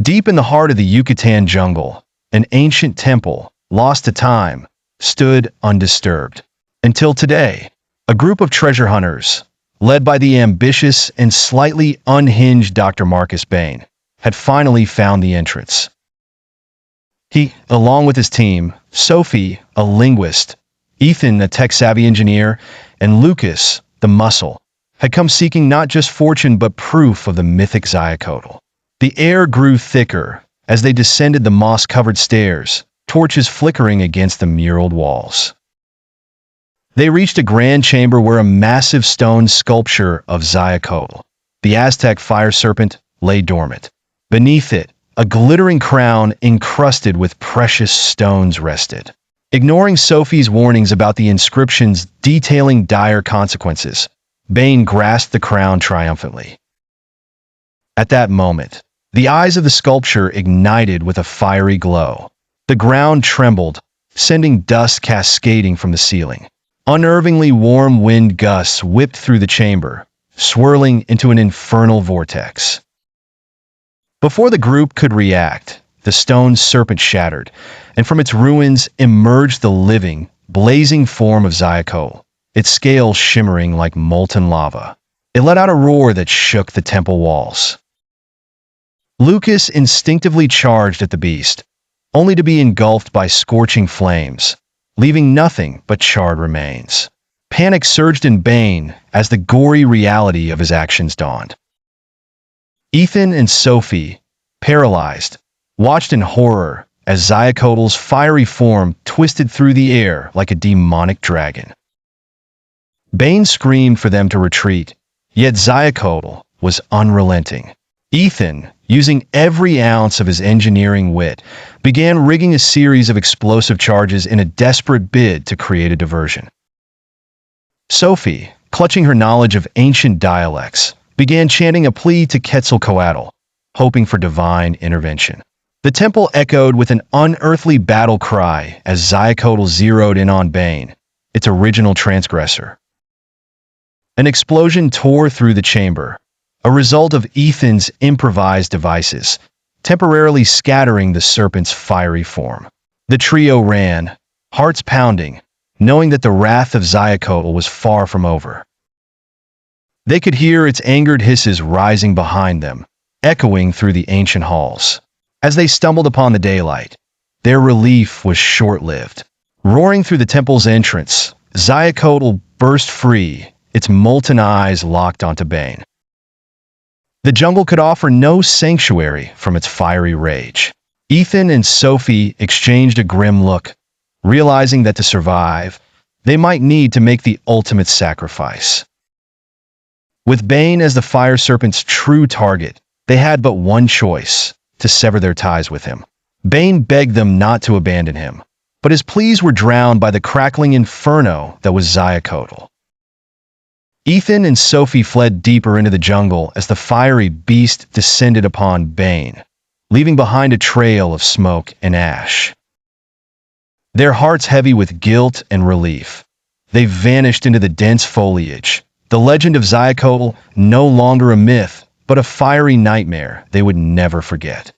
Deep in the heart of the Yucatan jungle, an ancient temple, lost to time, stood undisturbed. Until today, a group of treasure hunters, led by the ambitious and slightly unhinged Dr. Marcus Bane, had finally found the entrance. He, along with his team, Sophie, a linguist, Ethan, a tech-savvy engineer, and Lucas, the muscle, had come seeking not just fortune but proof of the mythic Xiuhcoatl. The air grew thicker as they descended the moss-covered stairs, torches flickering against the muraled walls. They reached a grand chamber where a massive stone sculpture of Xiuhcoatl, the Aztec fire serpent, lay dormant. Beneath it, a glittering crown encrusted with precious stones rested. Ignoring Sophie's warnings about the inscriptions detailing dire consequences, Bane grasped the crown triumphantly. At that moment, the eyes of the sculpture ignited with a fiery glow. The ground trembled, sending dust cascading from the ceiling. Unnervingly warm wind gusts whipped through the chamber, swirling into an infernal vortex. Before the group could react, the stone serpent shattered, and from its ruins emerged the living, blazing form of Xiuhcoatl, its scales shimmering like molten lava. It let out a roar that shook the temple walls. Lucas instinctively charged at the beast, only to be engulfed by scorching flames, leaving nothing but charred remains. Panic surged in Bane as the gory reality of his actions dawned. Ethan and Sophie, paralyzed, watched in horror as Xiuhcoatl's fiery form twisted through the air like a demonic dragon. Bane screamed for them to retreat, yet Xiuhcoatl was unrelenting. Ethan, using every ounce of his engineering wit, began rigging a series of explosive charges in a desperate bid to create a diversion. Sophie, clutching her knowledge of ancient dialects, began chanting a plea to Xiuhcoatl, hoping for divine intervention. The temple echoed with an unearthly battle cry as Xiuhcoatl zeroed in on Bane, its original transgressor. An explosion tore through the chamber, a result of Ethan's improvised devices, temporarily scattering the serpent's fiery form. The trio ran, hearts pounding, knowing that the wrath of Xiuhcoatl was far from over. They could hear its angered hisses rising behind them, echoing through the ancient halls. As they stumbled upon the daylight, their relief was short-lived. Roaring through the temple's entrance, Xiuhcoatl burst free, its molten eyes locked onto Bane. The jungle could offer no sanctuary from its fiery rage. Ethan and Sophie exchanged a grim look, realizing that to survive, they might need to make the ultimate sacrifice. With Bane as the fire serpent's true target, they had but one choice: to sever their ties with him. Bane begged them not to abandon him, but his pleas were drowned by the crackling inferno that was Xiuhcoatl. Ethan and Sophie fled deeper into the jungle as the fiery beast descended upon Bane, leaving behind a trail of smoke and ash. Their hearts heavy with guilt and relief, they vanished into the dense foliage, the legend of Xiuhcoatl no longer a myth, but a fiery nightmare they would never forget.